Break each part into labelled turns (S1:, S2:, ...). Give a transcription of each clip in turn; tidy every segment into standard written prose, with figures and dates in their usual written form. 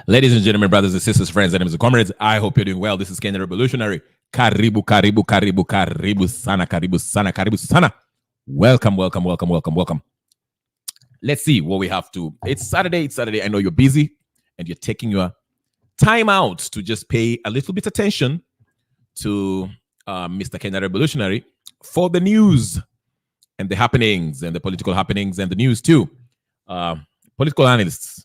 S1: Ladies and gentlemen, brothers and sisters, friends, and comrades, I hope you're doing well. This is Kenya Revolutionary. Karibu, karibu, karibu, karibu sana, karibu sana, karibu sana. Welcome, welcome, welcome, welcome, welcome. Let's see what we have to. It's Saturday. I know you're busy and you're taking your time out to just pay a little bit attention to Mr. Kenya Revolutionary for the news and the happenings and the political happenings and the news too. Political analysts,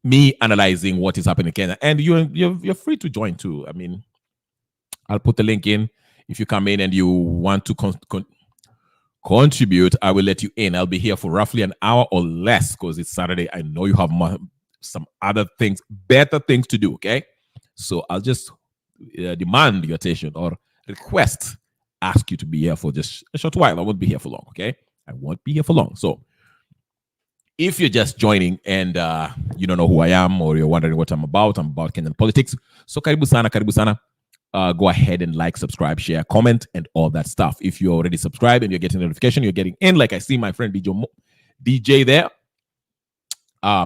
S1: me analyzing what is happening in Kenya, and you're free to join too. I mean, I'll put the link in. If you come in and you want to contribute, I will let you in. I'll be here for roughly an hour or less because it's Saturday. I know you have some other things, better things to do. Okay, so I'll just demand your attention or ask you to be here for just a short while. I won't be here for long. Okay, I won't be here for long. So if you're just joining and you don't know who I am or you're wondering what I'm about Kenyan politics. So karibu sana, karibu sana. Go ahead and like, subscribe, share, comment, and all that stuff. If you're already subscribed and you're getting a notification, you're getting in, like I see my friend DJ there.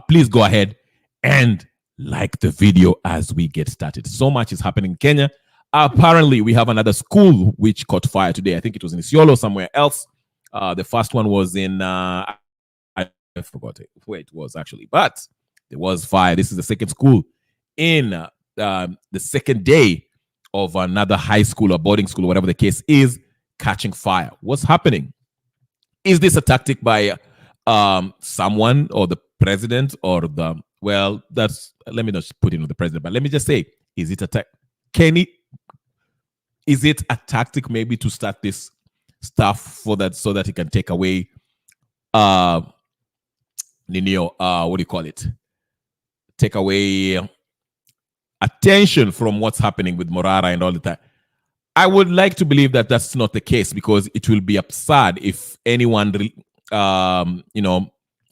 S1: Please go ahead and like the video as we get started. So much is happening in Kenya. Apparently, we have another school which caught fire today. I think it was in Isiolo, somewhere else. The first one was in... I forgot where it was actually, but there was fire. This is the second school in the second day of another high school or boarding school, whatever the case is, catching fire. What's happening? Is this a tactic by someone or the president or let me not put in the president, but let me just say, is it is it a tactic maybe to start this stuff so that he can take away what do you call it? Take away attention from what's happening with Morara and all of that. I would like to believe that that's not the case because it will be absurd if anyone, who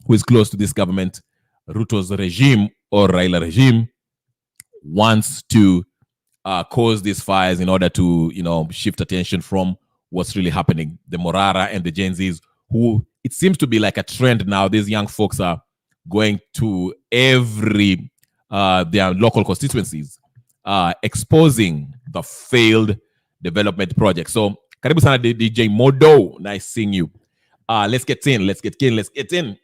S1: is close to this government, Ruto's regime or Raila regime, wants to cause these fires in order to, shift attention from what's really happening. The Morara and the Gen Zs, who it seems to be like a trend now. These young folks are going to every their local constituencies, exposing the failed development project. So, karibu sana DJ Modo, nice seeing you. Let's get in.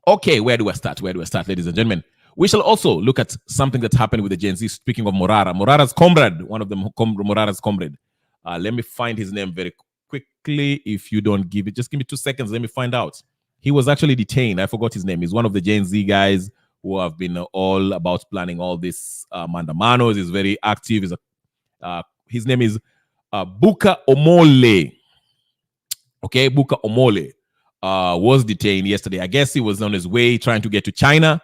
S1: Okay, where do I start, ladies and gentlemen? We shall also look at something that happened with the Gen Z. Speaking of Morara's comrade, one of them, Morara's comrade. Let me find his name very quickly. If you don't give it, just give me 2 seconds. Let me find out. He was actually detained. I forgot his name. He's one of the Gen Z guys who have been all about planning all this mandamanos. He's very active. His name is Buka Omole. Okay, Buka Omole was detained yesterday. I guess he was on his way trying to get to China.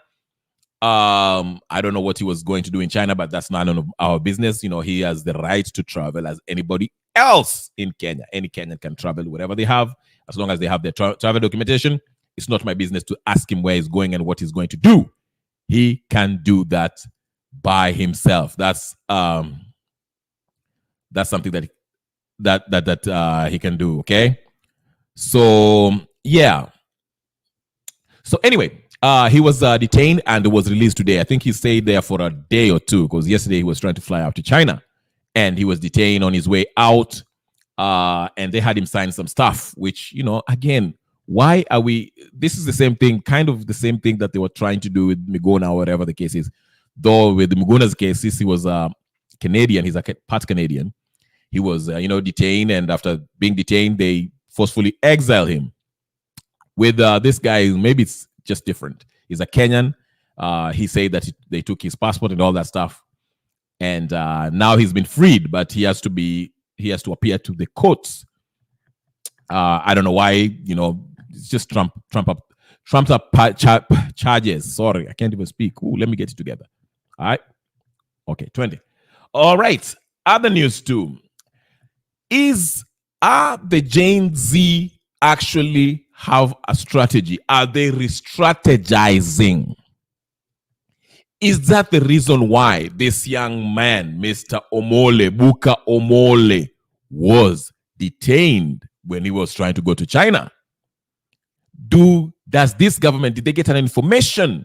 S1: I don't know what he was going to do in China, but that's none of our business. He has the right to travel as anybody else in Kenya. Any Kenyan can travel wherever they have, as long as they have their travel documentation. It's not my business to ask him where he's going and what he's going to do. He can do that by himself. That's something that he can do. Okay, so yeah. So anyway, he was detained and was released today. I think he stayed there for a day or two because yesterday he was trying to fly out to China. And he was detained on his way out, and they had him sign some stuff, which, again, why are we... This is the same thing, kind of the same thing that they were trying to do with Miguna or whatever the case is. Though with Miguna's case, he was Canadian. He's a part Canadian. He was, detained, and after being detained, they forcefully exiled him. With this guy, maybe it's just different. He's a Kenyan. He said that they took his passport and all that stuff. And now he's been freed, but he has to appear to the courts. I don't know why, it's just trumped up charges. Sorry, I can't even speak. Ooh, let me get it together. All right. Okay, 20. All right. Other news too. Are the Gen Z actually have a strategy? Are they re-strategizing? Is that the reason why this young man, Mr. Omole, Buka Omole, was detained when he was trying to go to China? Does this government, did they get an information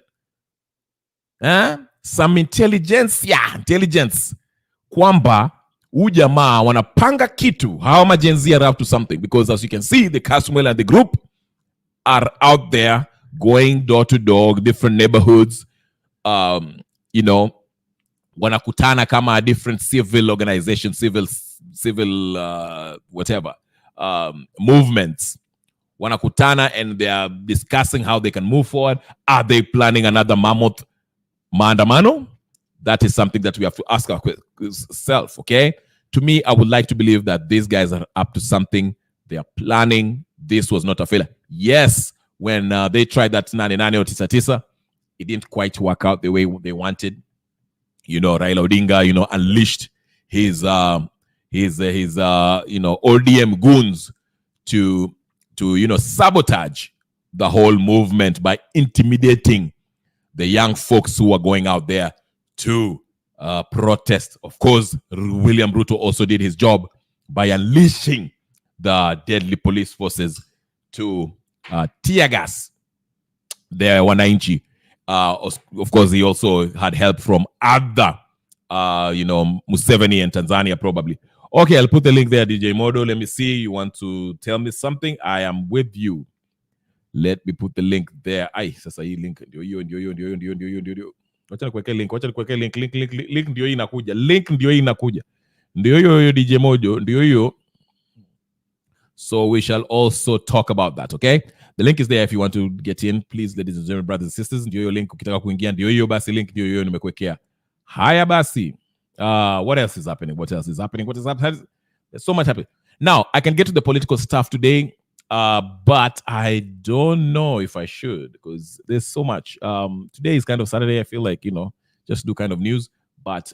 S1: some intelligence kwamba ujamaa wanapanga kitu. How majenzi are up to something, because as you can see, the Caswell and the group are out there going door to door, different neighborhoods, wanakutana kama different civil organizations, civil whatever movements, wanakutana and they are discussing how they can move forward. Are they planning another mammoth maandamano? That is something that we have to ask ourselves, okay? To me, I would like to believe that these guys are up to something. They are planning. This was not a failure. Yes, when they tried that 99 or Tisa, it didn't quite work out the way they wanted. Raila Odinga, unleashed his ODM goons to sabotage the whole movement by intimidating the young folks who are going out there to protest. Of course, William Ruto also did his job by unleashing the deadly police forces to tear gas their wananchi. Of course, he also had help from other, Museveni and Tanzania probably. Okay, I'll put the link there, DJ Modo. Let me see. You want to tell me something? I am with you. Let me put the link there. Ai, sasa hii link ndio hiyo. Wacha nikuwekee link ndio hii inakuja. Link ndio hii inakuja. Ndio hiyo DJ Modo, ndio hiyo. So we shall also talk about that, okay? The link is there if you want to get in. Please, ladies and gentlemen, brothers and sisters, ndio hiyo link ukitaka kuingia, ndio hiyo basi link ndio hiyo nimekuwekea. Haya basi. What else is happening? There's so much happening. Now, I can get to the political stuff today, but I don't know if I should, because there's so much. Today is kind of Saturday. I feel like, just do kind of news. But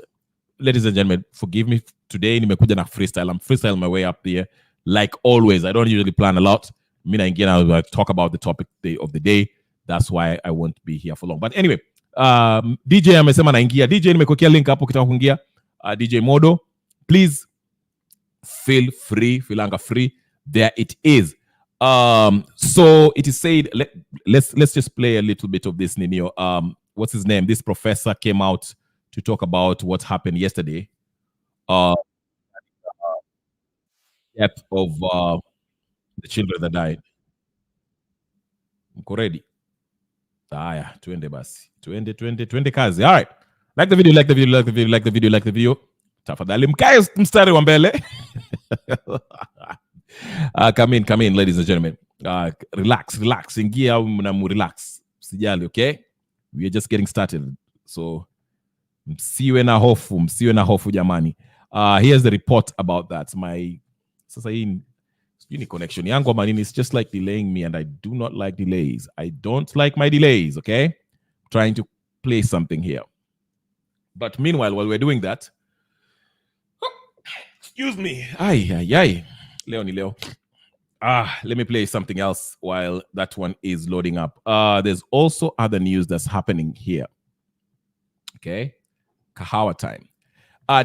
S1: ladies and gentlemen, forgive me. Today, nimekuja na freestyle. I'm freestyling my way up there. Like always, I don't usually plan a lot. Again, I'll talk about the topic of the day. That's why I won't be here for long. But anyway, DJ amesema naingia. DJ nimekuwekea link hapo ukitaka kuingia. DJ Modo, please feel free, filanga free. There it is. So it is said, let's just play a little bit of this, Ninio. What's his name? This professor came out to talk about what happened yesterday. Death of the children that died. Mko ready? Haya, tuende basi. Tuende kazi. All right. Like the video. Tafadhali mkae mstari wa mbele. Come in, ladies and gentlemen. Relax. Ingia mnamu relax. Sijali, okay? We are just getting started. So, msiwe na hofu jamani. Here's the report about that. Sasa hii ni connection yangu ama nini, it's just like delaying me, and I do not like delays. I don't like my delays, okay? I'm trying to play something here. But meanwhile, while we're doing that, excuse me. Leo ni leo. Let me play something else while that one is loading up. There's also other news that's happening here. Okay? Kahawa time.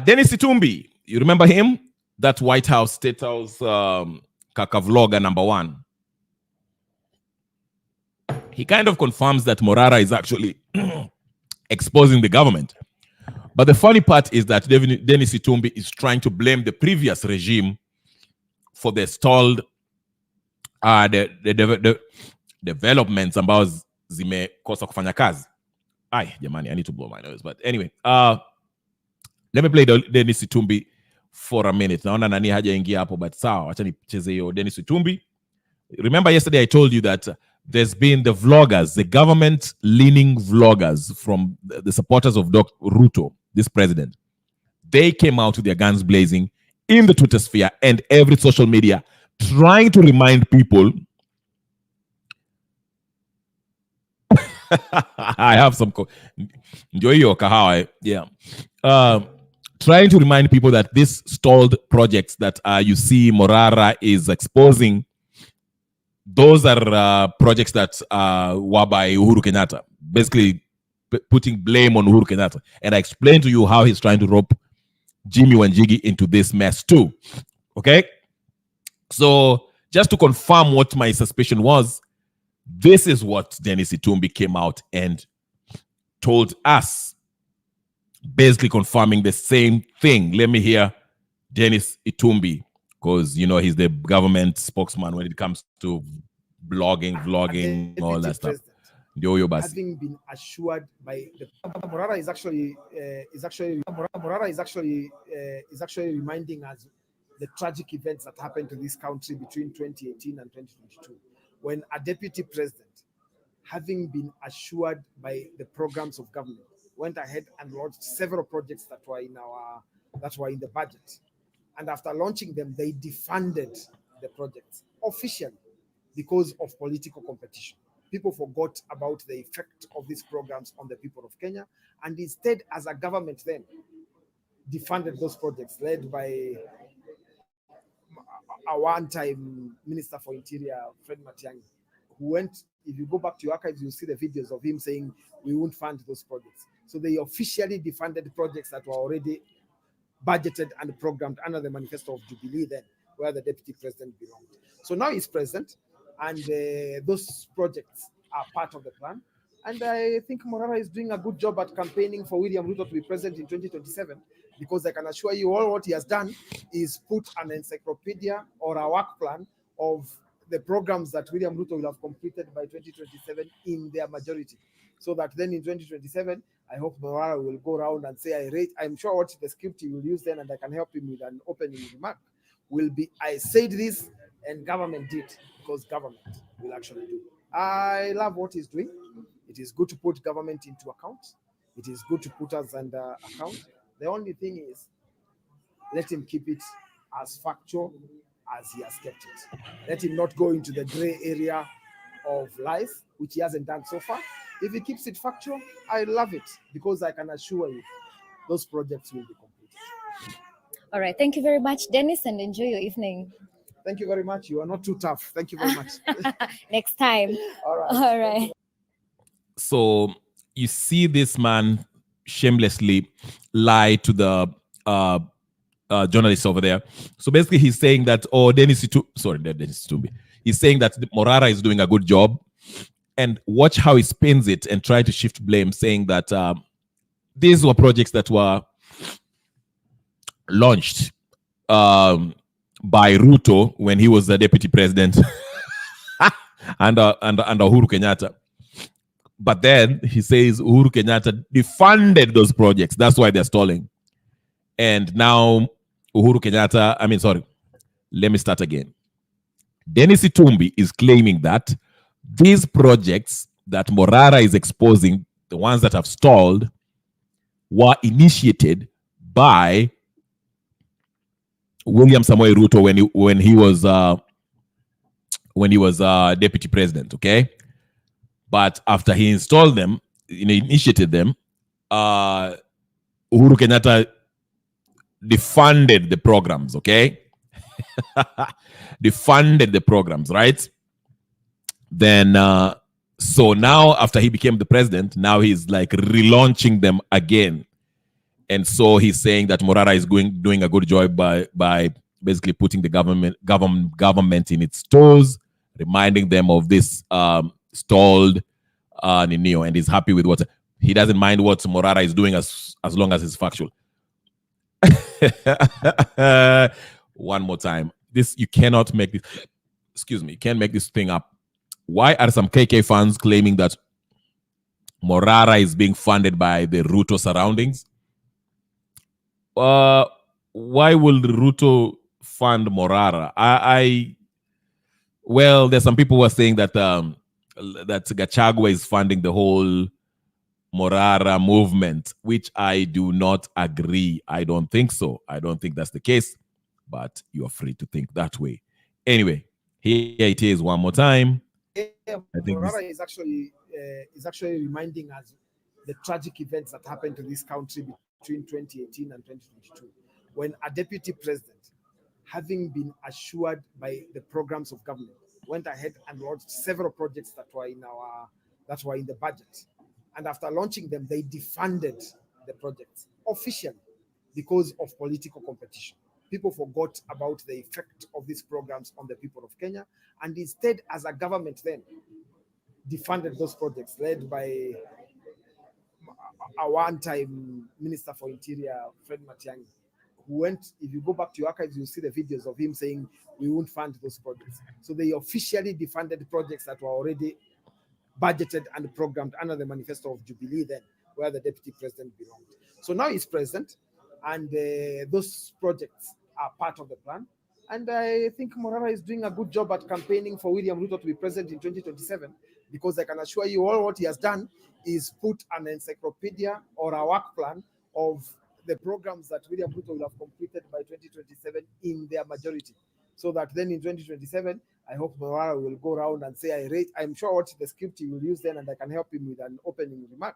S1: Dennis Itumbi, you remember him? That White House, State House, Kaka vlogger number 1. He kind of confirms that Morara is actually exposing the government. But the funny part is that Dennis Itumbi is trying to blame the previous regime for the stalled the developments ambazo zimekosa kufanya kazi. Jamani, I need to blow my nose. But anyway, let me play Dennis Itumbi for a minute. Naona nani hajaingia hapo, but sawa, acha nicheze hiyo Dennis Itumbi. Remember yesterday I told you that there's been the vloggers, the government-leaning vloggers from the supporters of Dr. Ruto, this president. They came out with their guns blazing in the Twitter sphere and every social media, trying to remind people. I have some. Enjoy your kahawa. Yeah. Trying to remind people that these stalled projects that you see Morara is exposing, those are projects that were by Uhuru Kenyatta, basically putting blame on Uhuru Kenyatta. And I explained to you how he's trying to rope Jimmy Wanjigi into this mess too. Okay? So just to confirm what my suspicion was, this is what Dennis Itumbi came out and told us, basically confirming the same thing. Let me hear Dennis Itumbi, because he's the government spokesman when it comes to blogging, vlogging, all that stuff.
S2: Having been assured by the Morara is actually reminding us the tragic events that happened to this country between 2018 and 2022, when a deputy president, having been assured by the programs of government, went ahead and launched several projects that were in the budget. And after launching them, they defunded the projects officially because of political competition. People forgot about the effect of these programs on the people of Kenya, and instead, as a government, then defunded those projects led by a one-time Minister for Interior, Fred Matiang'i, who went, if you go back to your archives, you'll see the videos of him saying, we won't fund those projects. So they officially defunded projects that were already budgeted and programmed under the manifesto of Jubilee then, where the deputy president belonged. So now he's president, and those projects are part of the plan. And I think Morara is doing a good job at campaigning for William Ruto to be president in 2027, because I can assure you all what he has done is put an encyclopedia or a work plan of the programs that William Ruto will have completed by 2027 in their majority. So that then in 2027, I hope Morara will go around and say, I'm sure what the script he will use then, and I can help him with an opening remark, will be, I said this and government did, because government will actually do. I love what he's doing. It is good to put government into account. It is good to put us under account. The only thing is, let him keep it as factual as he has kept it. Let him not go into the gray area of lies, which he hasn't done so far. If he keeps it factual, I love it, because I can assure you those projects will be completed.
S3: All right. Thank you very much, Dennis, and enjoy your evening.
S2: Thank you very much. You are not too tough. Thank you very much.
S3: Next time.
S2: All right.
S3: All right.
S1: So you see this man shamelessly lie to the journalists over there. So basically he's saying that, Dennis Itumbi. He's saying that Morara is doing a good job. And watch how he spins it and try to shift blame, saying that these were projects that were launched by Ruto when he was the deputy president and Uhuru Kenyatta. But then he says Uhuru Kenyatta defunded those projects. That's why they're stalling. And now let me start again. Dennis Itumbi is claiming that these projects that Morara is exposing, the ones that have stalled, were initiated by William Samoei Ruto when he was deputy president. Okay, but after he installed them, initiated them, Uhuru Kenyatta defunded the programs. Okay, defunded the programs, right? Then so now after he became the president, now he's like relaunching them again. And so he's saying that Morara is doing a good job by basically putting the government in its toes, reminding them of this stalled Ninio, and he's happy with what he doesn't mind what Morara is doing as long as it's factual. One more time. You cannot make this. Excuse me, you can't make this thing up. Why are some KK fans claiming that Morara is being funded by the Ruto surroundings? Why will Ruto fund Morara? Well, there's some people who are saying that that Gachagua is funding the whole Morara movement, which I do not agree. I don't think so. I don't think that's the case, but you are free to think that way. Anyway, here it is one more time.
S2: Morara is actually reminding us the tragic events that happened to this country between 2018 and 2022, when a deputy president, having been assured by the programs of government, went ahead and launched several projects that were in the budget. And after launching them, they defunded the projects officially because of political competition. People forgot about the effect of these programs on the people of Kenya, and instead, as a government then, defunded those projects led by a one-time Minister for Interior, Fred Matiang'i, who went, if you go back to your archives, you'll see the videos of him saying, we won't fund those projects. So they officially defunded projects that were already budgeted and programmed under the manifesto of Jubilee then, where the deputy president belonged. So now he's president, and those projects are part of the plan. And I think Morara is doing a good job at campaigning for William Ruto to be president in 2027, because I can assure you all what he has done is put an encyclopedia or a work plan of the programs that William Ruto will have completed by 2027 in their majority. So that then in 2027, I hope Morara will go around and say, I'm sure what the script he will use then, and I can help him with an opening remark,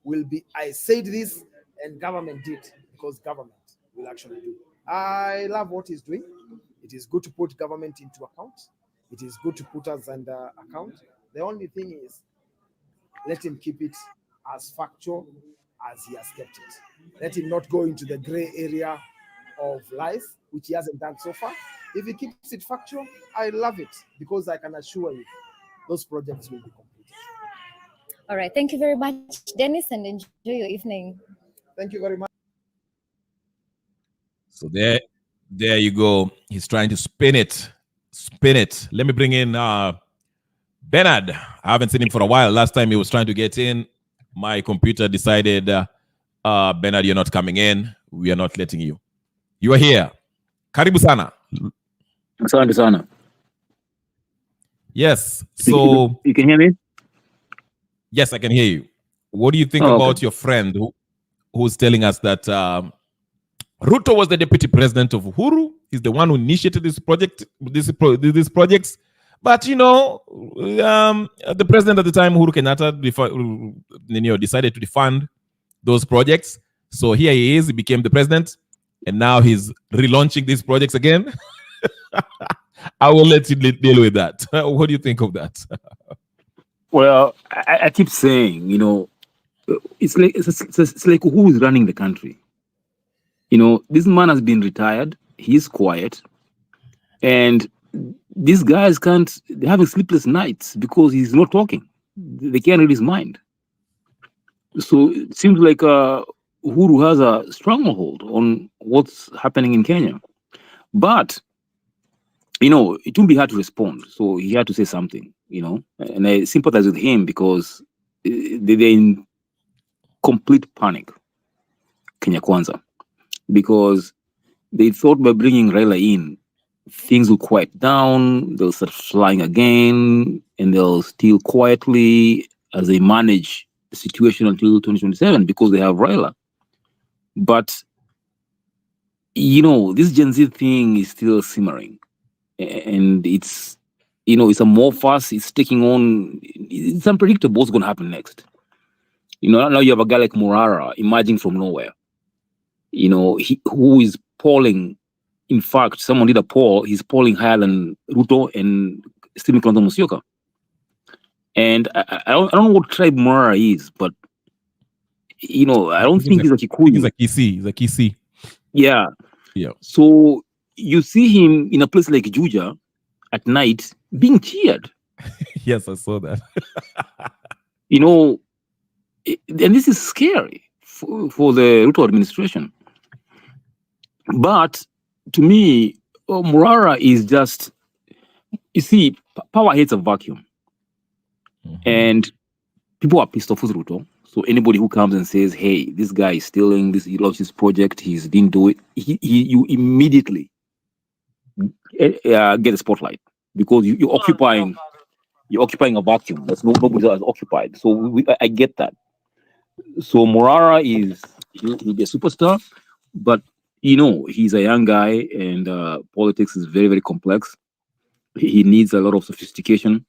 S2: will be, I said this and government did, because government will actually do. I love what he's doing. It is good to put government into account. It is good to put us under account. The only thing is, let him keep it as factual as he has kept it. Let him not go into the gray area of lies, which he hasn't done so far. If he keeps it factual, I love it, because I can assure you those projects will be completed.
S3: All right. Thank you very much, Dennis, and enjoy your evening.
S2: Thank you very much.
S1: So there you go. He's trying to spin it. Let me bring in Bernard. I haven't seen him for a while. Last time he was trying to get in, my computer decided, Bernard, you're not coming in. We are not letting you. You are here. Karibu sana.
S4: Asante sana.
S1: Yes. So
S4: you can hear me?
S1: Yes, I can hear you. What do you think about your friend who's telling us that Ruto was the deputy president of Uhuru? He's the one who initiated this project, these projects. But the president at the time, Uhuru Kenyatta, decided to defund those projects. So here he is. He became the president, and now he's relaunching these projects again. I will let you deal with that. What do you think of that?
S4: Well, I keep saying, it's like who is running the country. This man has been retired. He's quiet, and these guys they're having sleepless nights because he's not talking. They can't read his mind. So it seems like Uhuru has a stronghold on what's happening in Kenya. But, it won't be hard to respond. So he had to say something, and I sympathize with him because they're in complete panic, Kenya Kwanza, because they thought by bringing Raila in, things will quiet down, they'll start flying again, and they'll steal quietly as they manage the situation until 2027 because they have Raila. But, this Gen Z thing is still simmering. And it's amorphous, it's taking on, it's unpredictable what's going to happen next. Now you have a guy like Morara emerging from nowhere, who is polling. In fact, someone did a poll, he's polling higher than Ruto and Stephen Kalonzo Musyoka. And I don't know what tribe Morara is, but, I don't think he's a Kikuyu.
S1: He's a Kisii.
S4: Yeah. So you see him in a place like Juja at night being cheered.
S1: Yes, I saw that.
S4: And this is scary for the Ruto administration. But to me, Morara is just, power hates a vacuum. Mm-hmm. And people are pissed off with Ruto. So anybody who comes and says, hey, this guy is stealing this, he lost his project, he didn't do it, you immediately get a spotlight because you're occupying a vacuum that's nobody else occupied. So I get that. So Morara he'll be a superstar, but he's a young guy, and politics is very, very complex. He needs a lot of sophistication,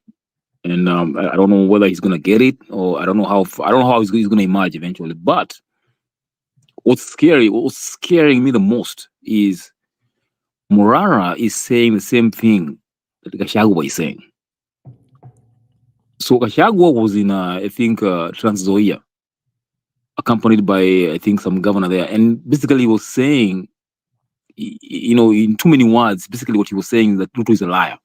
S4: and I don't know whether he's gonna get it, or I don't know how he's gonna emerge eventually. But what's scaring me the most is Morara is saying the same thing that Gachagua is saying. So Gachagua was in, I think, Trans Nzoia, accompanied by, I think, some governor there. And basically he was saying, in too many words, basically what he was saying is that Ruto is a liar.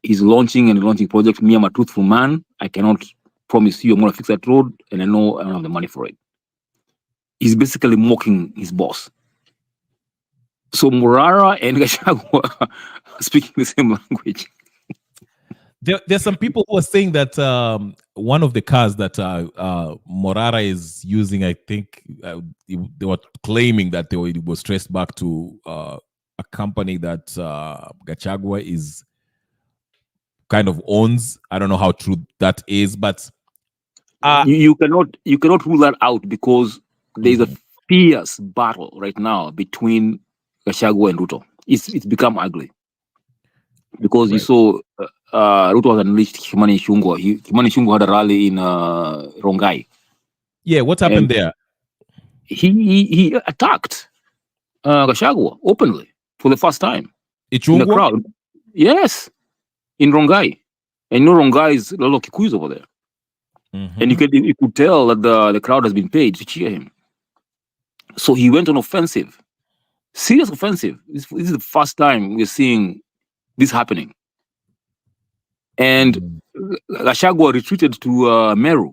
S4: He's launching projects. Me, I'm a truthful man. I cannot promise you I'm going to fix that road, and I know I don't have the money for it. he's basically mocking his boss. So Murara and Gachagua are speaking the same language.
S1: There's some people who are saying that one of the cars that Morara is using, I think they were claiming that it was traced back to a company that Gachagua is kind of owns. I don't know how true that is, but
S4: you cannot rule that out because there's a fierce battle right now between Gachagua and Ruto. It's become ugly because you saw Ruto has unleashed Kimani Ichung'wah. Kimani Ichung'wah had a rally in Rongai.
S1: Yeah, what happened there?
S4: He attacked Gachagua openly for the first time in the crowd. Yes, in Rongai. And Rongai is a lot of Kikuyus over there. And you could tell that the crowd has been paid to cheer him. So he went on offensive, serious offensive. This is the first time we're seeing this happening. And Gachagua retreated to Meru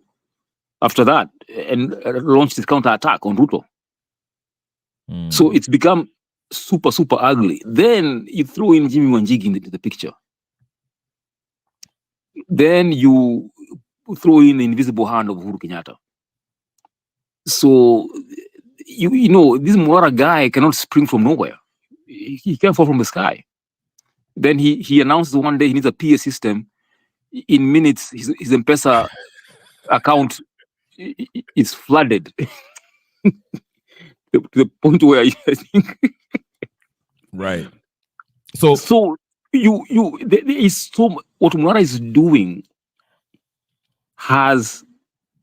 S4: after that and launched his counter-attack on Ruto. So it's become super, super ugly. Then you throw in Jimmy Wanjigi into the picture. Then you throw in the invisible hand of Uhuru Kenyatta. So, you know, this Morara guy cannot spring from nowhere. He can't fall from the sky. Then he announced one day he needs a PA system. In minutes, his M-Pesa account is flooded to the point where I think.
S1: Right. So
S4: there is so what Morara is doing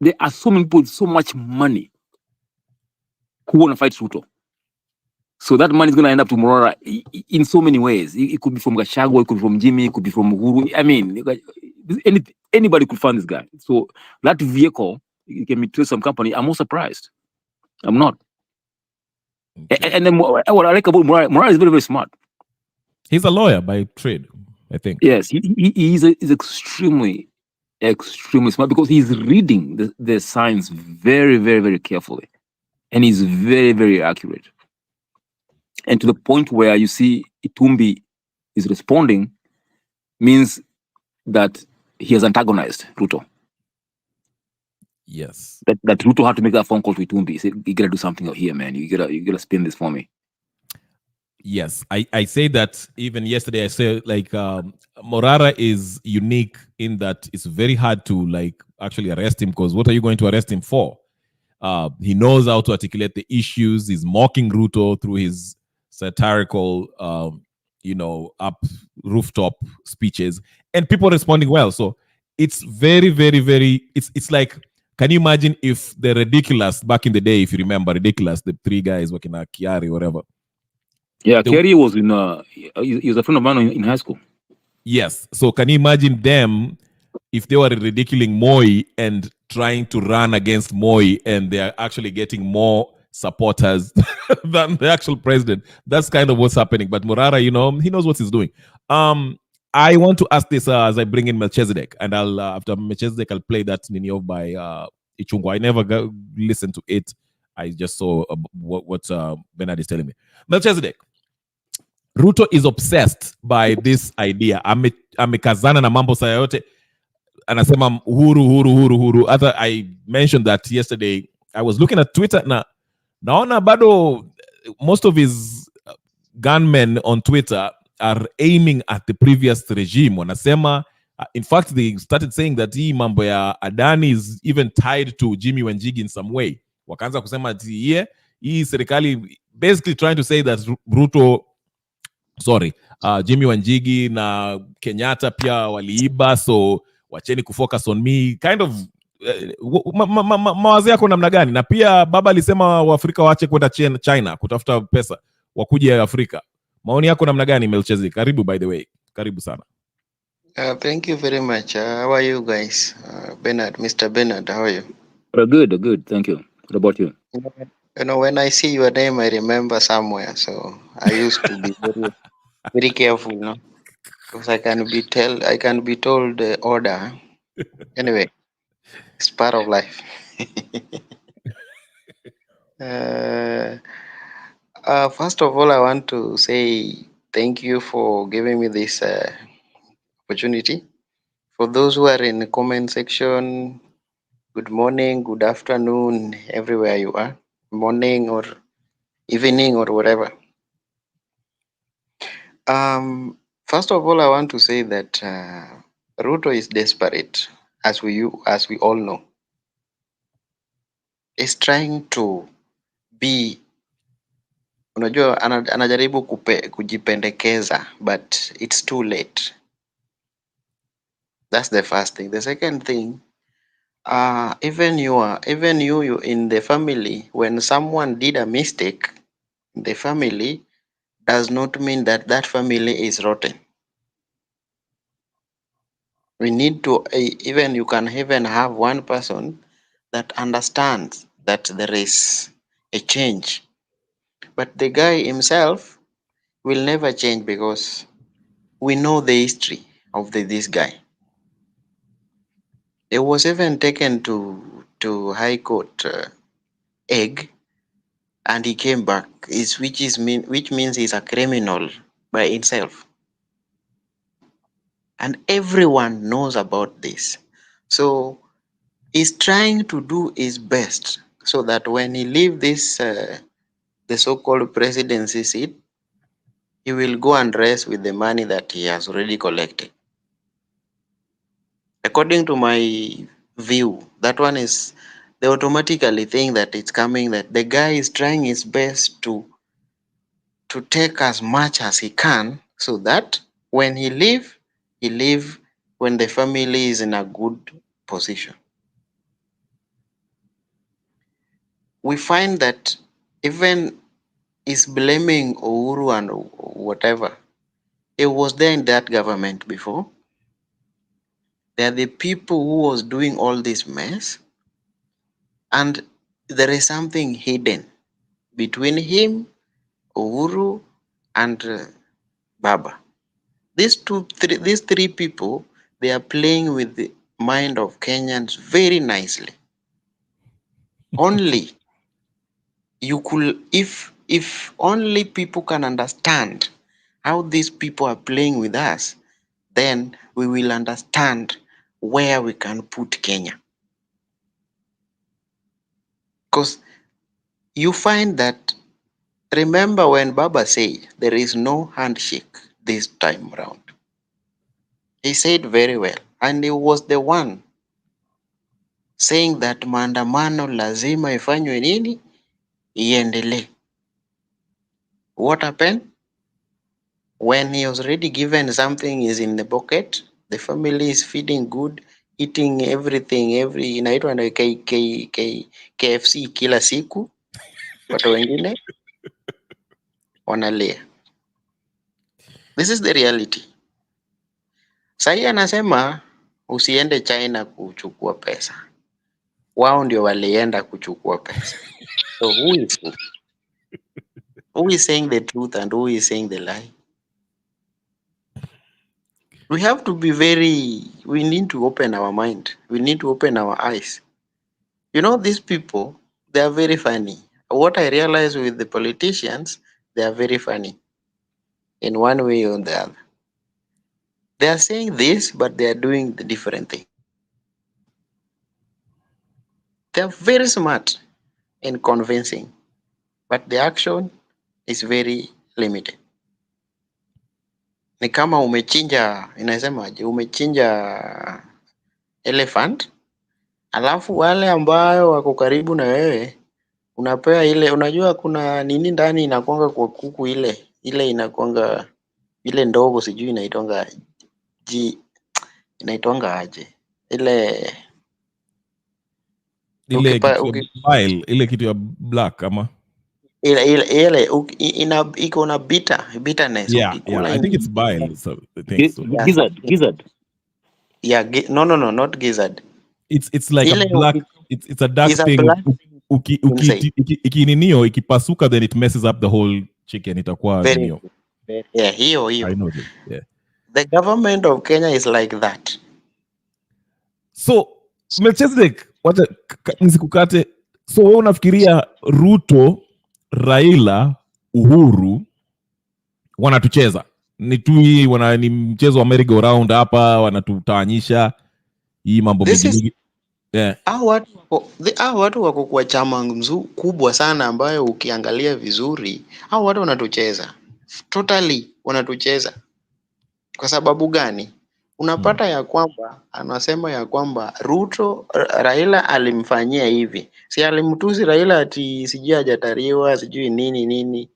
S4: there are so many people with so much money who want to fight Ruto. So that money is going to end up to Morara in so many ways. It could be from Gachagua, it could be from Jimmy, it could be from Uhuru. I mean, anybody could fund this guy. So that vehicle, it can be to some company. I'm not surprised. I'm not. Okay. And then what I like about Morara is very, very smart.
S1: He's a lawyer by trade, I think.
S4: Yes, he's extremely, extremely smart because he's reading the signs very, very, very carefully. And he's very, very accurate. And to the point where you see Itumbi is responding means that he has antagonized Ruto.
S1: Yes.
S4: That Ruto had to make that phone call to Itumbi. He said, you gotta do something out here, man. You gotta spin this for me.
S1: Yes. I say that even yesterday. I said like Morara is unique in that it's very hard to like actually arrest him, because what are you going to arrest him for? He knows how to articulate the issues. He's mocking Ruto through his satirical, up rooftop speeches, and people responding well. So it's very, very, very. It's like, can you imagine if the Ridiculous back in the day, if you remember Ridiculous, the three guys working at Kiari, whatever.
S4: Yeah, Kiari was he was a friend of mine in high school.
S1: Yes. So can you imagine them if they were ridiculing Moi and trying to run against Moi, and they are actually getting more supporters than the actual president? That's kind of what's happening. But Morara, he knows what he's doing. I want to ask this as I bring in Melchizedek, and I'll after Melchizedek, I'll play that Ninio by Ichung'wah. I never listened to it. I just saw what Bernard is telling me. Melchizedek, Ruto is obsessed by this idea. Amekazana na mambo saya yote. Anasema huru. After I mentioned that yesterday, I was looking at Twitter. Naona bado most of his gunmen on Twitter are aiming at the previous regime. Wanasema, in fact, they started saying that hii mambo ya Adani is even tied to Jimmy Wanjigi in some way. Wakaanza kusema hii serikali basically trying to say that Jimmy Wanjigi na Kenyatta pia waliiba, so wacheni kufocus on me. Kind of mawazo yako namna gani? Na pia baba alisema Waafrika waache kwenda China kutafuta pesa, wakuje Afrika. Maoni yako namna gani, Melchizedek? Karibu, by the way. Karibu sana.
S5: Thank you very much. How are you guys? Mr. Bernard, how are you?
S4: Good. Thank you. What about you?
S5: When I see your name, I remember somewhere. So I used to be very, very careful, because I can be told the order. Anyway, it's part of life. Uh, First of all, I want to say thank you for giving me this opportunity. For those who are in the comment section, good morning, good afternoon, everywhere you are, morning or evening or whatever. First of all, I want to say that Ruto is desperate, as we all know. He's trying to be, unajua, anajaribu kujipendekeza, but it's too late. That's the first thing. The second thing, even you in the family, when someone did a mistake in the family, does not mean that that family is rotten. We need to even you can even have one person that understands that there is a change, but the guy himself will never change because we know the history of this guy. He was even taken to high court egg, and he came back. Which means he's a criminal by himself, and everyone knows about this. So he's trying to do his best so that when he leave this the so-called presidency seat, he will go and rest with the money that he has already collected. According to my view, that one is they automatically think that it's coming, that the guy is trying his best to take as much as he can so that when he leave when the family is in a good position. We find that even is blaming Uhuru and whatever. He was there in that government before. They are the people who was doing all this mess, and there is something hidden between him, Uhuru, and Baba. These three people, they are playing with the mind of Kenyans very nicely. Only you could, if only people can understand how these people are playing with us, then we will understand where we can put Kenya. Because you find that, remember when Baba said there is no handshake this time around. He said very well, and he was the one saying that maandamano lazima ifanywe nini, iendelee. What happened? When he was already given something is in the pocket, the family is feeding good, eating everything, inaitwa na KFC kila siku, watu wengine wanalia. This is the reality. Sahi anasema usiende China kuchukua pesa. Wao ndio walienda kuchukua pesa. So who is saying the truth and who is saying the lie? We have to be we need to open our mind. We need to open our eyes. You know, these people, they are very funny. What I realize with the politicians, they are very funny in one way or the other. They are saying this, but they are doing the different thing. They are very smart in convincing, but the action is very limited. Ni kama umechinja, inasemaje, umechinja elephant, alafu wale ambayo wako karibu na wewe unapewa ile, unajua kuna nini ndani inakwanga kwa kuku, ile inakwanga ile ndogo, sijui inaitwanga inaitwanga aje ile
S1: Ile kitu ya bile, ile kitu ya black ama
S5: ile iko na bitterness.
S1: yeah,
S5: Ukikula
S1: I think it's bile, so I think so.
S4: Gizzard.
S5: Yeah, no, not gizzard.
S1: It's like
S5: Ile
S1: a black, it's a dark
S5: is a
S1: thing.
S5: black inside.
S1: Ikininio ikipasuka, then it messes up the whole chicken, itakuwa
S5: Very
S1: ninio.
S5: good. Yeah, hiyo.
S1: I know this. Yeah.
S5: The government of Kenya is like that.
S1: So Melchizedek, nisikukate, So wewe unafikiria Ruto, Raila, Uhuru wanatucheza? Ni tu hii ni mchezo wa merry go round hapa, wanatutawanyisha hii mambo
S5: This
S1: mingi
S5: is
S1: mingi. Yeah.
S5: hao watu wako kwa chama kubwa sana ambayo ukiangalia vizuri hao watu wanatucheza. Totally wanatucheza. Kwa sababu gani? Unapata ya kwamba anasema ya kwamba Ruto Raila alimfanyia hivi. Si alimtusi Raila ati sijui hajatariwa sijui nini nini.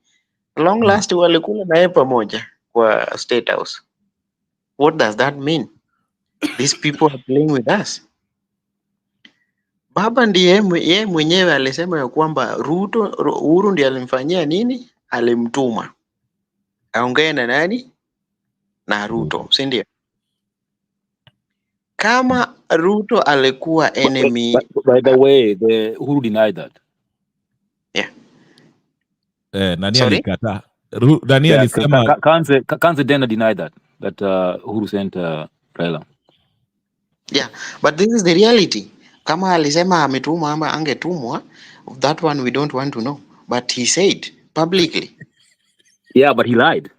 S5: Long last walikula naye pamoja kwa State House. What does that mean? These people are playing with us. Baba ndiye yeye mwenyewe alisema ya kwamba Uhuru ndiye alimfanyia nini? Alimtuma aongee na nani? Na Ruto, si ndio? Kama Ruto alikuwa enemy,
S4: By the way, the Uhuru denied that.
S1: Nani
S5: sorry?
S1: alikataa? Nani
S4: Yeah,
S1: alisema
S4: Kanze Dena denied that Uhuru sent Raila.
S5: Yeah, but this is the reality. Kama alisema ametumwa ama angetumwa, that one we don't want to know. But he said publicly.
S4: Yeah, but he lied.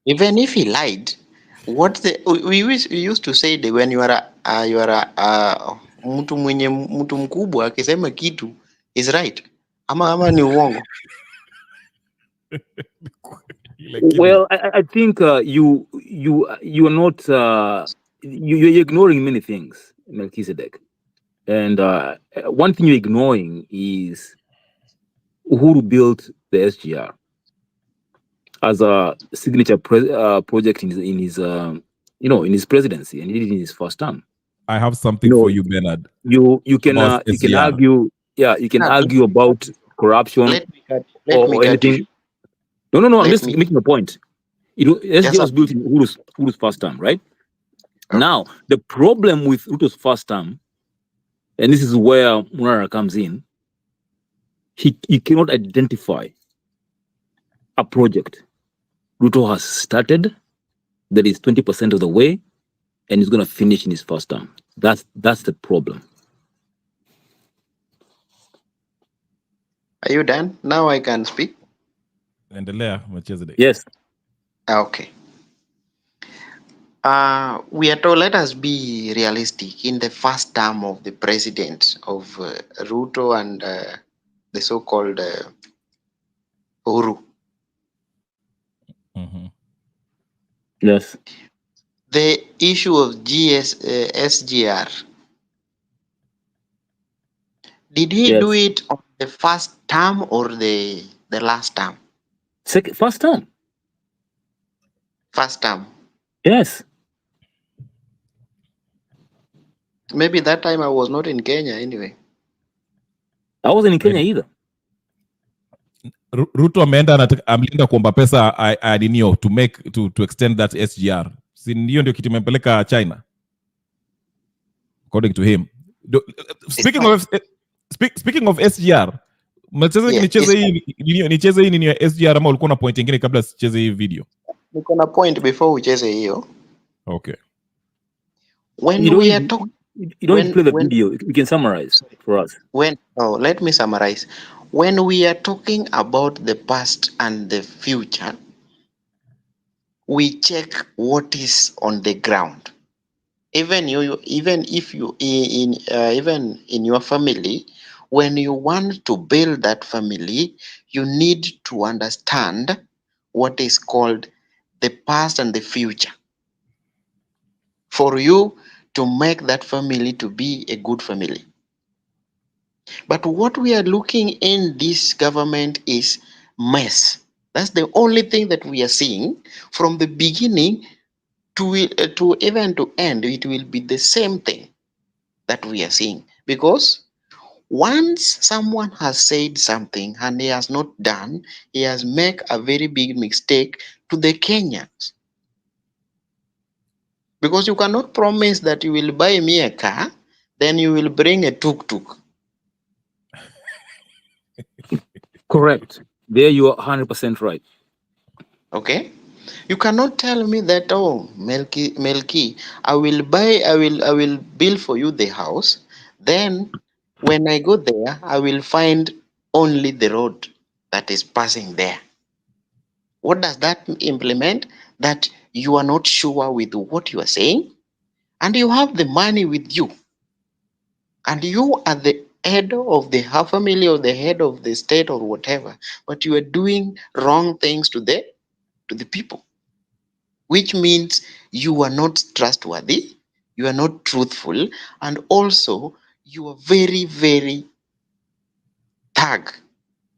S5: Even if he lied, we used to say that when you are mtu mkubwa akisema kitu is right. Ama ni uongo.
S4: Well, I think you are not you're ignoring many things, Melchizedek. And one thing you're ignoring is Uhuru built the SGR as a signature project in his in his presidency, and he did it in his first term.
S1: I have something for you, Bernard.
S4: You can
S1: SGR.
S4: argue, you can argue about corruption or anything. No, I'm just making a point. SGR was built in Uru's first term, right? Okay. Now, the problem with Ruto's first term, and this is where Murara comes in, he cannot identify a project Ruto has started that is 20% of the way and he's going to finish in his first term. That's the problem.
S5: Are you done? Now I can speak.
S4: Yes.
S5: Okay. We are told, let us be realistic. In the first term of the president of Ruto and the so-called Uhuru.
S1: Mm-hmm.
S4: Yes.
S5: The issue of SGR. Did he do it on the first term or the last term?
S4: First term.
S5: First term.
S4: Yes.
S5: Maybe that time I was not in Kenya anyway.
S4: I wasn't in Kenya either.
S1: Ruto ameenda kuomba pesa adinio to extend that SGR. Si ndio kitu imempeleka China. According to him. Speaking of SGR, mcheze nicheze hii nini ya SGR ama ulikuwa na point nyingine kabla sicheze hii video?
S5: Niko na point before ucheze hiyo.
S1: Okay.
S5: When we are talking,
S4: you don't need to play the video. We can summarize for us.
S5: Let me summarize. When we are talking about the past and the future, we check what is on the ground. Even if you even in your family, when you want to build that family, you need to understand what is called the past and the future for you to make that family to be a good family. But what we are looking in this government is mess. That's the only thing that we are seeing from the beginning to even to end. It will be the same thing that we are seeing, because once someone has said something and he has not done, he has made a very big mistake to the Kenyans. Because you cannot promise that you will buy me a car, then you will bring a tuk-tuk.
S4: Correct. There you are 100% right.
S5: Okay? You cannot tell me that, oh, Melki, I will build for you the house, then When I go there, I will find only the road that is passing there. What does that implement? That you are not sure with what you are saying, and you have the money with you, and you are the head of the half family or the head of the state or whatever, but you are doing wrong things to the people, which means you are not trustworthy, you are not truthful, and also you are very, very thug,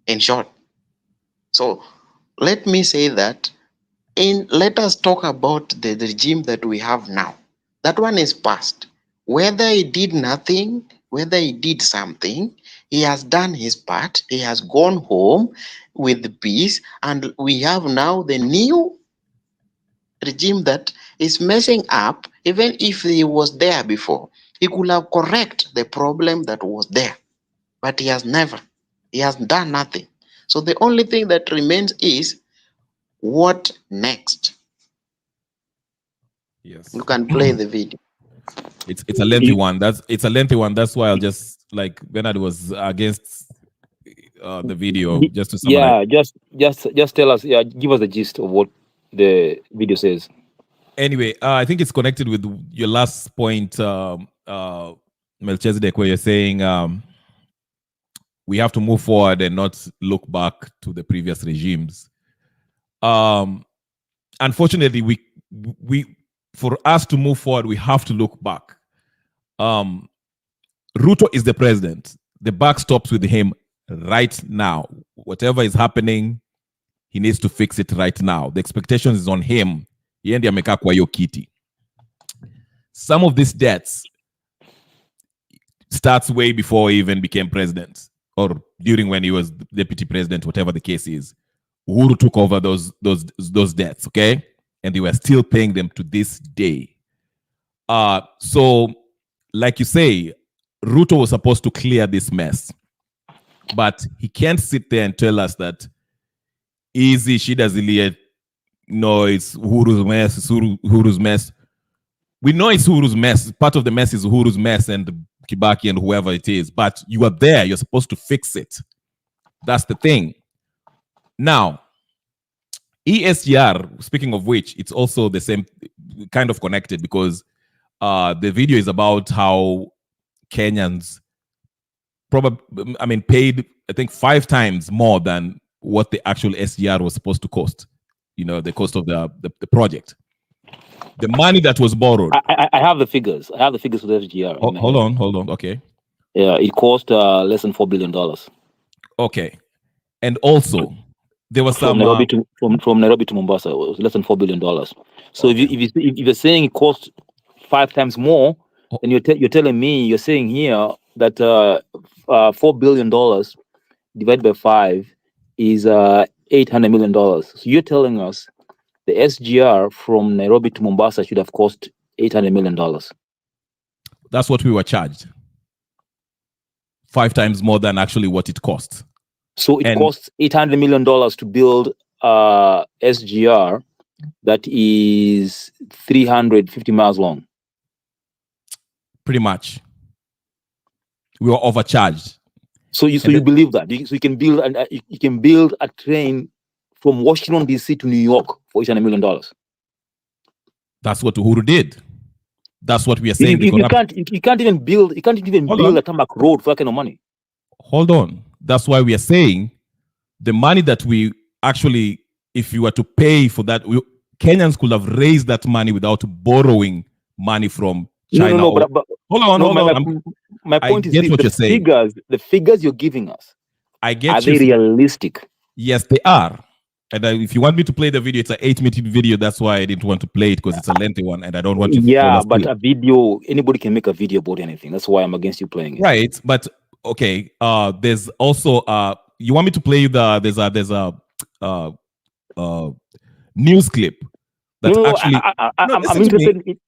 S5: in short. So let me say that let us talk about the regime that we have now. That one is past. Whether he did nothing, whether he did something, he has done his part. He has gone home with peace, and we have now the new regime that is messing up. Even if he was there before, he could have correct the problem that was there, but he has never. He has done nothing. So the only thing that remains is what next?
S1: Yes.
S5: You can play the video.
S1: It's a lengthy one. It's a lengthy one. That's why I'll just, like, Bernard was against the video, just to summarize.
S4: Yeah, just tell us. Yeah, give us the gist of what the video says.
S1: Anyway, I think it's connected with your last point, Melchizedek, where you're saying we have to move forward and not look back to the previous regimes. Unfortunately, we for us to move forward, we have to look back. Ruto is the president. The buck stops with him right now. Whatever is happening, he needs to fix it right now. The expectation is on him. Yeye ndiye amekaa kwa hiyo kiti. Some of these debts starts way before he even became president, or during when he was deputy president, whatever the case is. Uhuru took over those debts, okay? And they were still paying them to this day. So, like you say, Ruto was supposed to clear this mess. But he can't sit there and tell us that easy, she does it. No, it's Uhuru's mess, it's Uhuru's mess. We know it's Uhuru's mess. Part of the mess is Uhuru's mess and Kibaki and whoever it is. But you are there. You're supposed to fix it. That's the thing. Now, ESGR, speaking of which, it's also the same, kind of connected, because the video is about how Kenyans paid, I think, 5 times more than what the actual SGR was supposed to cost. You know, the cost of the project. The money that was borrowed.
S4: I have the figures. I have the figures for the SGR.
S1: Hold on. Okay.
S4: Yeah, it cost less than $4 billion.
S1: Okay. And also, there was
S4: from Nairobi to Mombasa. It was less than $4 billion. So
S1: okay.
S4: if you're saying it cost 5 times more, then you're telling me, you're saying here that $4 billion divided by 5 is $800 million. So you're telling us the SGR from Nairobi to Mombasa should have cost $800 million.
S1: That's what we were charged. 5 times more than actually what it cost.
S4: So it costs $800 million to build SGR that is 350 miles long.
S1: Pretty much. We were overcharged.
S4: So you believe that? So you can build a train from Washington DC to New York for $800 million.
S1: That's what Uhuru did. That's what we are saying.
S4: You can't even build a tarmac road for that kind of money.
S1: Hold on. That's why we are saying the money that we actually, if you were to pay for that, Kenyans could have raised that money without borrowing money from China.
S4: No, but
S1: hold on.
S4: My point is
S1: what you're saying.
S4: The figures you're giving us,
S1: are
S4: they realistic?
S1: Yes, they are. And if you want me to play the video, it's an 8-minute video. That's why I didn't want to play it, because it's a lengthy one, and I don't want to.
S4: Yeah, but a video, anybody can make a video about anything. That's why I'm against you playing it.
S1: Right, but okay. There's also you want me to play you there's a news clip that
S4: I'm interested.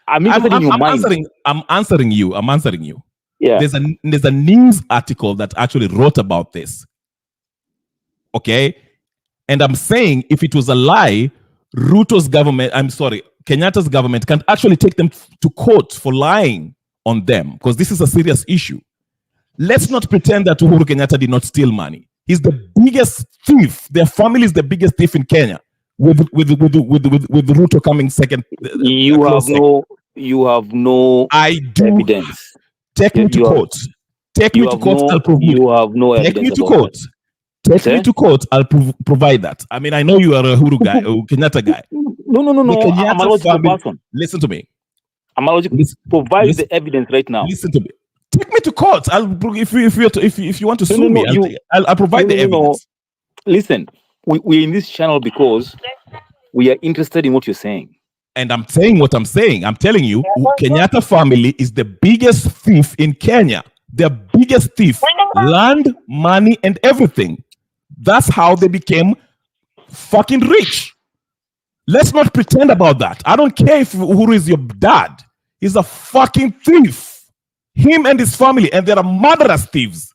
S4: I'm interested in your mind.
S1: I'm answering you.
S4: Yeah.
S1: There's a news article that actually wrote about this. Okay. And I'm saying, if it was a lie, Kenyatta's government can actually take them to court for lying on them, because this is a serious issue. Let's not pretend that Uhuru Kenyatta did not steal money. He's the biggest thief. Their family is the biggest thief in Kenya, with Ruto coming second.
S4: You have no
S1: I do.
S4: evidence.
S1: Take me to court. Take me to court. I'll prove it.
S4: You have no
S1: Take
S4: evidence
S1: me to
S4: about
S1: court.
S4: that.
S1: Take me to court. I'll provide that. I mean, I know you are a Uhuru guy, a Kenyatta guy.
S4: No.
S1: The
S4: I'm a
S1: Kenyatta
S4: logical
S1: family.
S4: person.
S1: Listen to me.
S4: I'm a logical. Provide the evidence right now.
S1: Listen to me. Take me to court. If you want to sue me, I'll provide the evidence.
S4: Listen, we're in this channel because we are interested in what you're saying.
S1: And I'm saying what I'm saying. I'm telling you, Kenyatta family is the biggest thief in Kenya. The biggest thief. Land, money, and everything. That's how they became fucking rich. Let's not pretend about that. I don't care if Uhuru is your dad. He's a fucking thief. Him and his family, and they're murderous thieves.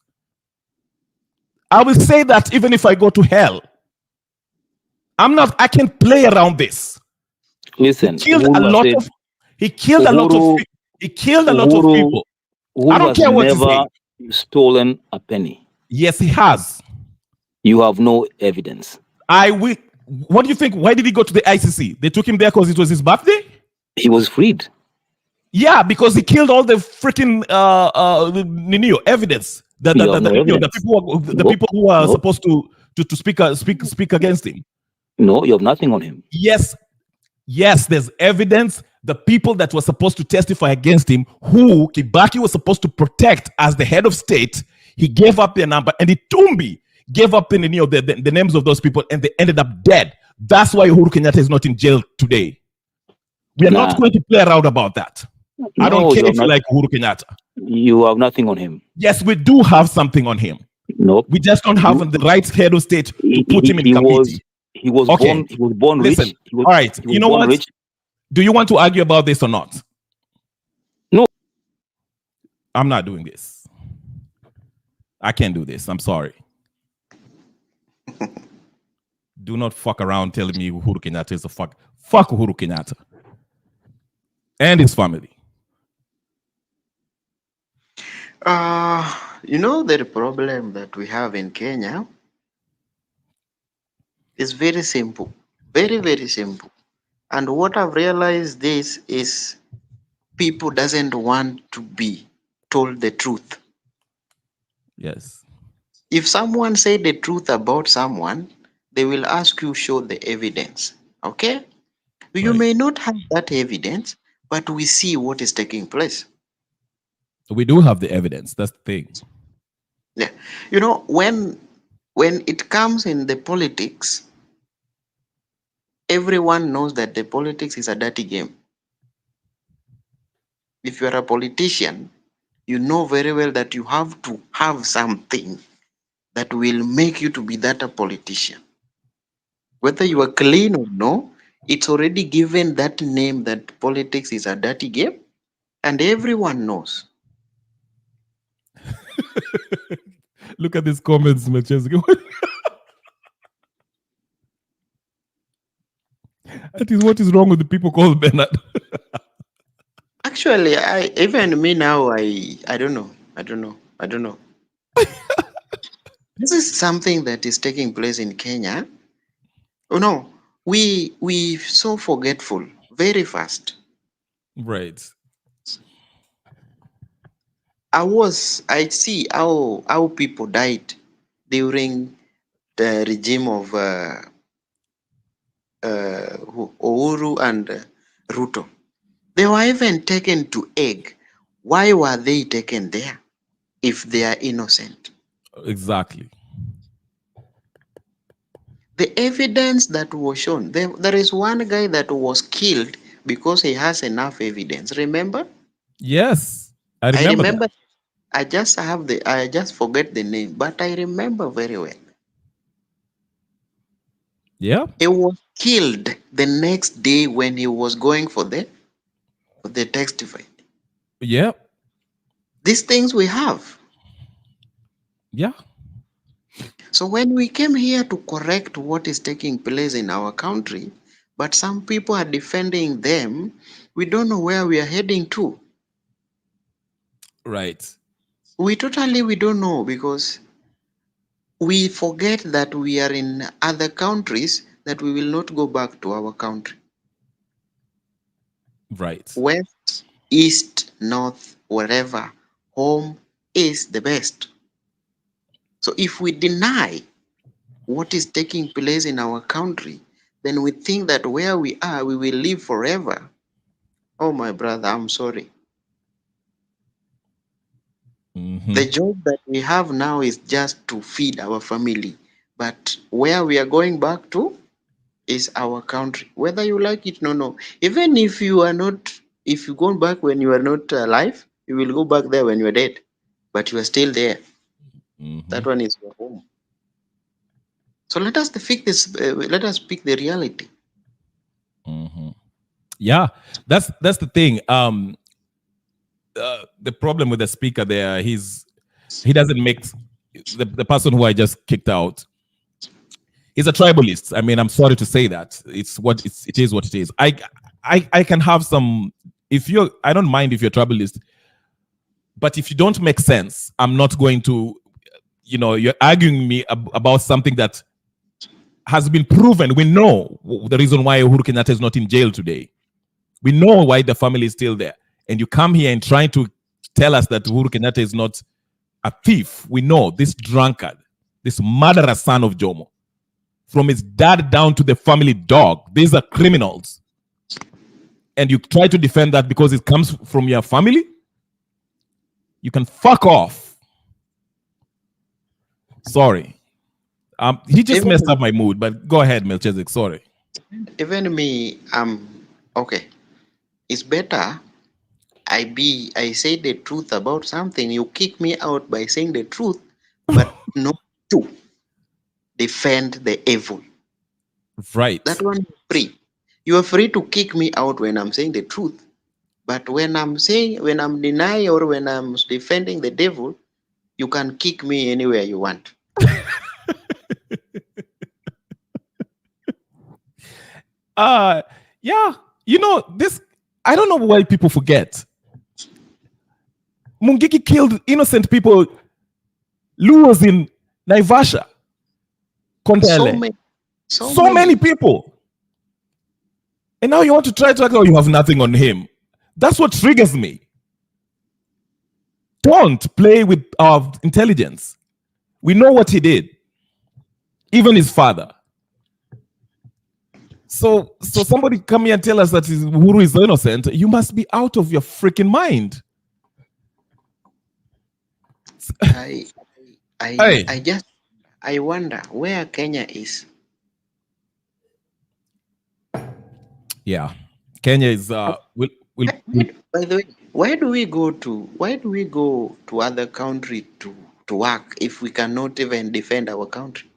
S1: I will say that even if I go to hell. I can't play around this.
S4: Listen,
S1: he killed a lot of people. I don't care what he's saying.
S4: Stolen a penny.
S1: Yes, he has.
S4: You have no evidence.
S1: What do you think? Why did he go to the ICC? They took him there because it was his birthday?
S4: He was freed.
S1: Yeah, because he killed all the freaking evidence. The people who are supposed to speak against him.
S4: No, you have nothing on him.
S1: Yes, there's evidence. The people that were supposed to testify against him, who Kibaki was supposed to protect as the head of state, he gave up their number, and Itumbi gave up the names of those people, and they ended up dead. That's why Uhuru Kenyatta is not in jail today. We are not going to play around about that. I don't care if you like Uhuru Kenyatta.
S4: You have nothing on him.
S1: Yes, we do have something on him.
S4: Nope.
S1: We just don't have the right head of state to put him in committee.
S4: He was born
S1: Listen,
S4: rich.
S1: All right. You know what? Rich. Do you want to argue about this or not?
S4: No.
S1: I'm not doing this. I can't do this. I'm sorry. Do not fuck around telling me Uhuru Kenyatta is a fuck. Fuck Uhuru Kenyatta. And his family.
S5: The problem that we have in Kenya is very simple. Very, very simple. And what I've realized this is people doesn't want to be told the truth.
S1: Yes.
S5: If someone say the truth about someone, they will ask you show the evidence. Okay? You may not have that evidence, but we see what is taking place.
S1: We do have the evidence. That's the thing.
S5: Yeah. When it comes in the politics, everyone knows that the politics is a dirty game. If you are a politician, you know very well that you have to have something that will make you to be that a politician. Whether you are clean or no, it's already given that name that politics is a dirty game, and everyone knows.
S1: Look at these comments, Macheski. That is what is wrong with the people called Bernard.
S5: Actually, I don't know. This is something that is taking place in Kenya. Oh no, we so forgetful very fast.
S1: Right.
S5: I see how people died during the regime of Uhuru and Ruto. They were even taken to Egg. Why were they taken there if they are innocent?
S1: Exactly.
S5: The evidence that was shown, there is one guy that was killed because he has enough evidence. Remember?
S1: Yes, I remember.
S5: I just forget the name, but I remember very well.
S1: Yeah.
S5: He was killed the next day when he was going for the testify.
S1: Yeah.
S5: These things we have.
S1: Yeah.
S5: So when we came here to correct what is taking place in our country, but some people are defending them, we don't know where we are heading to.
S1: Right.
S5: We don't know because we forget that we are in other countries, that we will not go back to our country.
S1: Right.
S5: West, east, north, wherever, home is the best. So if we deny what is taking place in our country, then we think that where we are, we will live forever. Oh, my brother, I'm sorry.
S1: Mm-hmm.
S5: The job that we have now is just to feed our family. But where we are going back to is our country. Whether you like it, no. Even if you are not, if you go back when you are not alive, you will go back there when you are dead. But you are still there.
S1: Mm-hmm.
S5: That one is your home. So let us pick this. Let us pick the reality.
S1: Mm-hmm. Yeah, that's the thing. The problem with the speaker there, he doesn't make the person who I just kicked out. He's a tribalist. I mean, I'm sorry to say that. It is what it is. I can have some, if you're, I don't mind if you're tribalist, but if you don't make sense, I'm not going to, you're arguing me about something that has been proven. We know the reason why Uhuru Kenyatta is not in jail today. We know why the family is still there. And you come here and trying to tell us that Uhuru Kenyatta is not a thief. We know this drunkard, this murderous son of Jomo, from his dad down to the family dog, these are criminals. And you try to defend that because it comes from your family? You can fuck off. Sorry. He just messed up my mood, but go ahead, Melchizedek. Sorry.
S5: Even me, okay. It's better I say the truth about something. You kick me out by saying the truth, but not to defend the evil.
S1: Right.
S5: That one is free. You are free to kick me out when I'm saying the truth. But when I'm denying or when I'm defending the devil, you can kick me anywhere you want.
S1: Yeah. This, I don't know why people forget. Mungiki killed innocent people. Lou was in Naivasha. Kontele. So many people. And now you want to try to act like you have nothing on him. That's what triggers me. Don't play with our intelligence. We know what he did. Even his father. So somebody come here and tell us that Uhuru is innocent. You must be out of your freaking mind.
S5: I
S1: Hey.
S5: I wonder where Kenya is.
S1: Yeah. Kenya is
S5: By the way, why do we go to other country to work if we cannot even defend our country?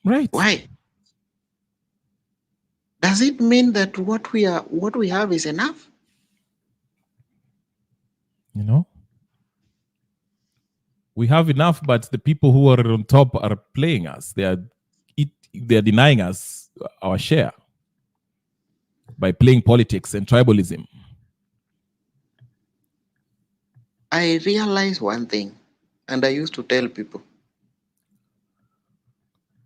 S1: right.
S5: Why? Does it mean that what we have is enough?
S1: We have enough, but the people who are on top are playing us. They are denying us our share by playing politics and tribalism.
S5: I realize one thing, and I used to tell people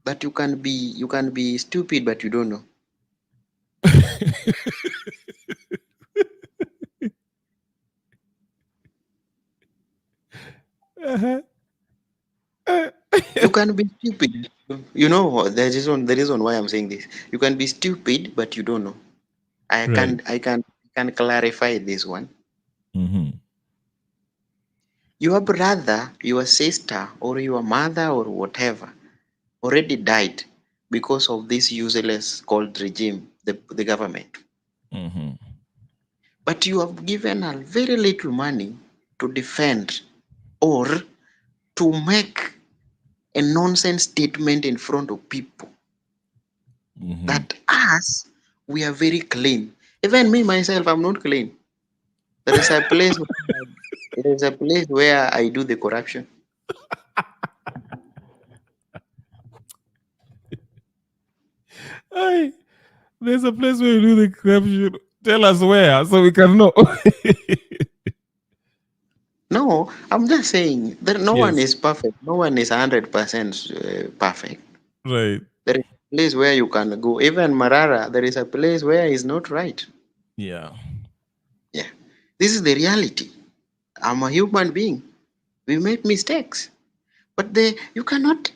S5: that you can be stupid, but you don't know. You can be stupid. You know what? The reason why I'm saying this. You can be stupid, but you don't know. I
S1: Right.
S5: can clarify this one.
S1: Mm-hmm.
S5: Your brother, your sister, or your mother, or whatever, already died because of this useless called regime, the government.
S1: Mm-hmm.
S5: But you have given her very little money to defend or to make a nonsense statement in front of people
S1: Mm-hmm.
S5: that us, we are very clean. Even me myself, I'm not clean. There is a place where I do the corruption.
S1: Hey, there's a place where you do the corruption. Tell us where so we can know.
S5: No, I'm just saying that no one
S1: Yes.
S5: is perfect. No one is 100% perfect.
S1: Right.
S5: There is a place where you can go. Even Marara, there is a place where it's not right.
S1: Yeah.
S5: Yeah. This is the reality. I'm a human being. We make mistakes. But you cannot,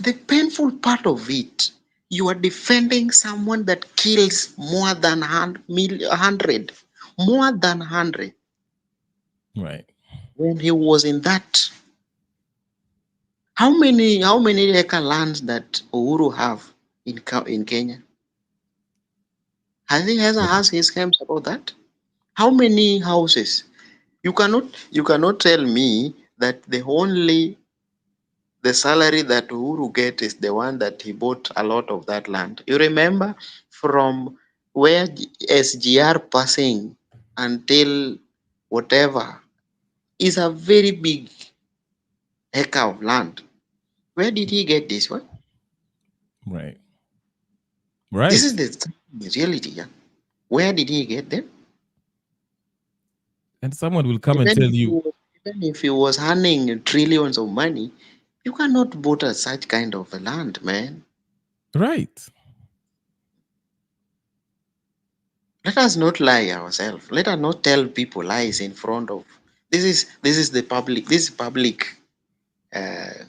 S5: the painful part of it, you are defending someone that kills more than 100, more than 100.
S1: Right.
S5: When he was in that, how many acre lands that Uhuru have in Kenya? Has he ever asked his camps about that? How many houses? You cannot tell me that the salary that Uhuru get is the one that he bought a lot of that land. You remember from where SGR passing until whatever is a very big acre of land. Where did he get this one?
S1: Right.
S5: This
S1: Right.
S5: is the reality. Yeah. Where did he get them?
S1: And someone will come and
S5: Even
S1: tell
S5: if he
S1: you,
S5: was, even if he was earning trillions of money, you cannot bought such kind of a land, man.
S1: right.
S5: Let us not lie ourselves. Let us not tell people lies in front of. This is the public. This is public uh,
S1: Yeah.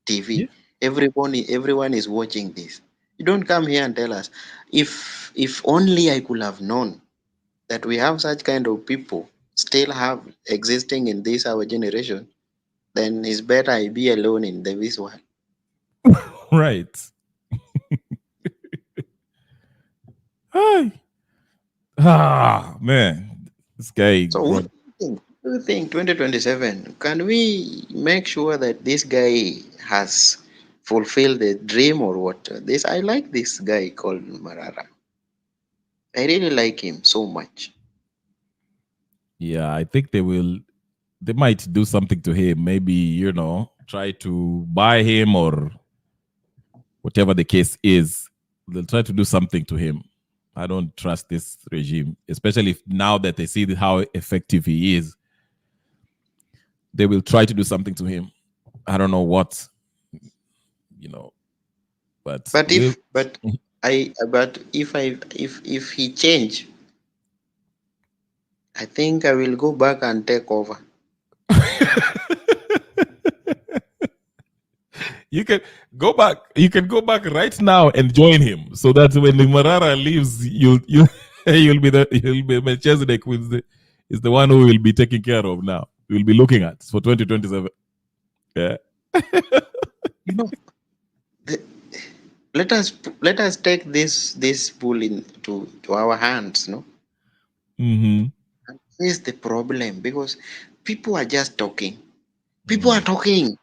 S5: TV. Everyone is watching this. You don't come here and tell us. If only I could have known that we have such kind of people still have existing in this our generation, then it's better I be alone in this world.
S1: Right. Hi. Ah, man. This guy
S5: So what
S1: brought.
S5: do you think? What do you think 2027? Can we make sure that this guy has fulfilled the dream or what? This I like this guy called Marara. I really like him so much.
S1: Yeah, I think they might do something to him. Maybe, try to buy him or whatever the case is. They'll try to do something to him. I don't trust this regime, especially now that they see how effective he is. They will try to do something to him. I don't know what, you know, but
S5: But
S1: we'll.
S5: if he change, I think I will go back and take over.
S1: You can go back. You can go back right now and join him, so that when the Marara leaves, you'll be Melchizedek who is the one who will be taken care of now. We'll be looking at for 2027. Yeah.
S5: You know, the, let us take this bull to our hands, no?
S1: Mm-hmm.
S5: Here's the problem because people are just talking. People are talking.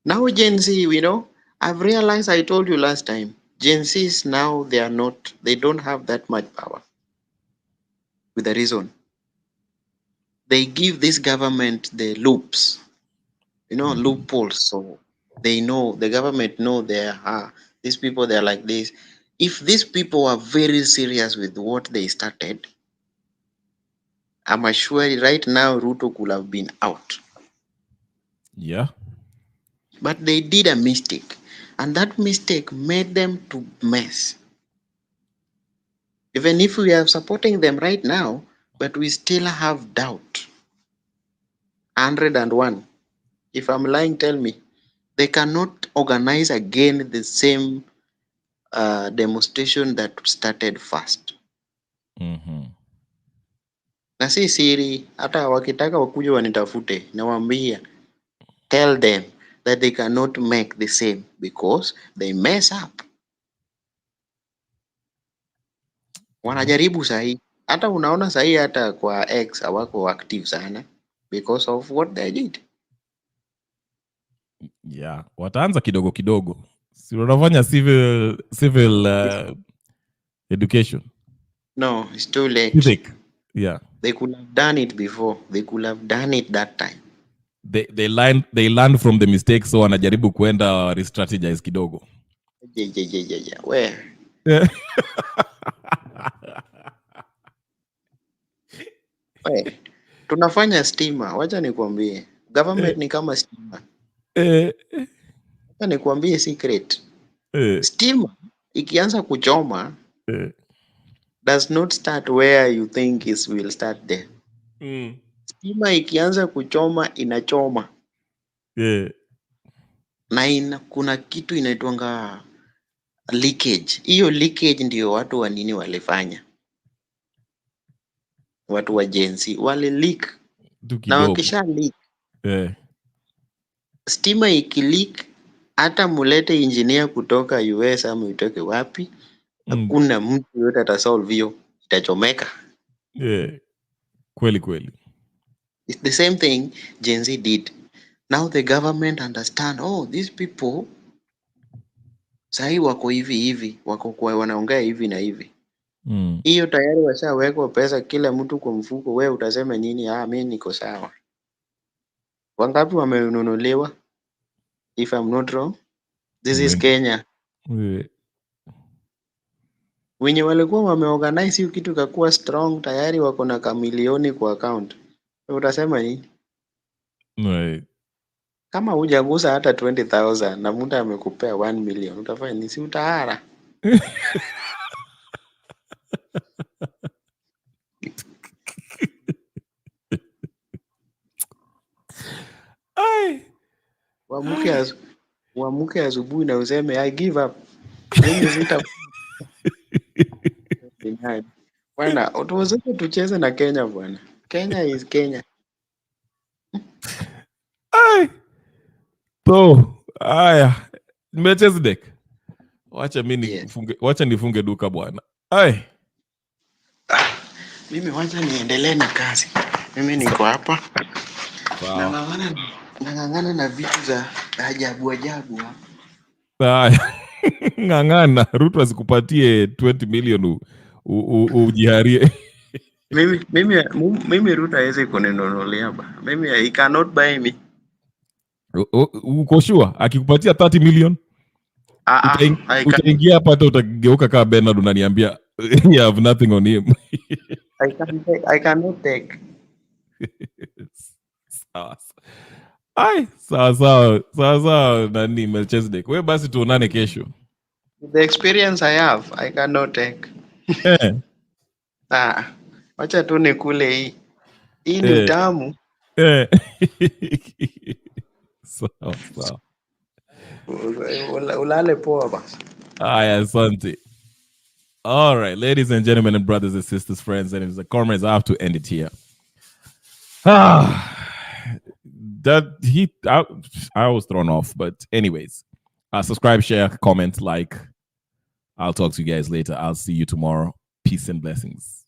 S5: Now Gen Z, I've realized I told you last time, Gen Zs now they don't have that much power with the reason. They give this government the loops,
S1: Mm-hmm.
S5: loopholes. So they know the government know these people they're like this. If these people are very serious with what they started, I'm assured right now Ruto could have been out.
S1: Yeah.
S5: But they did a mistake. And that mistake made them to mess. Even if we are supporting them right now, but we still have doubt. 101. If I'm lying, tell me. They cannot organize again the same demonstration that started first.
S1: Mm-hmm.
S5: Na si siri, hata wakitaka wakuja wanitafute, nawaambia, tell them that they cannot make the same because they mess up. Wanajaribu sahi. Hata unaona sahi hata kwa X hawako active sana because of what they did.
S1: Yeah. Wataanza kidogo kidogo. Si wanafanya civil education.
S5: No, it's too late.
S1: Civic. Yeah.
S5: They could have done it before. They could have done it that time.
S1: They learn from the mistakes, so wanajaribu kuenda re-strategize kidogo.
S5: Yeah. Where?
S1: Yeah.
S5: We, tunafanya stima, wacha nikwambie. Government ni kama stima.
S1: Eh,
S5: Wacha nikwambie secret.
S1: eh,
S5: Stima ikianza kuchoma
S1: eh.
S5: does not start where you think it will start there.
S1: Mm.
S5: Stima ikianza kuchoma inachoma
S1: Yeah.
S5: na kuna kitu inaitwanga leakage. Hiyo leakage ndio watu wa nini walifanya, watu wa Gen Z wale leak,
S1: Tu
S5: na
S1: kidogo.
S5: wakisha leak,
S1: Eh.
S5: stima ikileak, hata mulete engineer kutoka US ama utoke wapi,
S1: Mm.
S5: hakuna mtu yote atasolve hiyo, itachomeka.
S1: Yeah. Kweli kweli.
S5: It's the same thing Gen Z did. Now the government understand, oh, these people sahi wako hivi hivi, wako kwa wanaongea hivi na hivi.
S1: Mm.
S5: Hiyo tayari washawekwa pesa kila mtu kwa mfuko. Wewe utasema nini? Mimi niko sawa. Wangapi wamenunuliwa? If I'm not wrong, this is
S1: Wengi.
S5: Kenya.
S1: Yeah.
S5: Wenye walikuwa wameorganize hiyo kitu kakuwa strong, tayari wako na kamilioni kwa account. Wewe utasema nini?
S1: Right.
S5: Kama hujagusa hata 20,000 na mtu amekupea 1 million, utafanya nini? Si utahara.
S1: Ai.
S5: Uamke asubuhi na useme I give up. Mimi sita bwana, tuwezeshe tucheze na Kenya bwana. Kenya is Kenya.
S1: Ai. So, haya. Melchizedek. Wacha mimi
S5: Yes.
S1: nifunge duka bwana. Ai.
S5: Mimi wacha niendelee na kazi. Mimi niko hapa
S1: Sawa.
S5: nang'ang'ana na vitu za ajabu ajabu.
S1: Haya. Ng'ang'ana. Ruto asikupatie 20 million ujiharie.
S5: Mimi Ruto hawezi kuninunulia ba. Mimi he cannot buy me.
S1: Uko sure akikupatia 30 million utaingia hapa hata utageuka kama Bernard unaniambia you have nothing on him.
S5: I cannot take.
S1: Sawa. Ai, sawa nani Melchizedek. Wewe basi tuonane kesho.
S5: The experience I have, I cannot take.
S1: Eh.
S5: Wacha tu nikule hii. Hii ni utamu.
S1: Eh. Sawa.
S5: Ulale poa basi.
S1: Aya, asante. All right, ladies and gentlemen and brothers and sisters, friends and comrades, I have to end it here. I was thrown off, but anyways, subscribe, share, comment, like. I'll talk to you guys later. I'll see you tomorrow. Peace and blessings.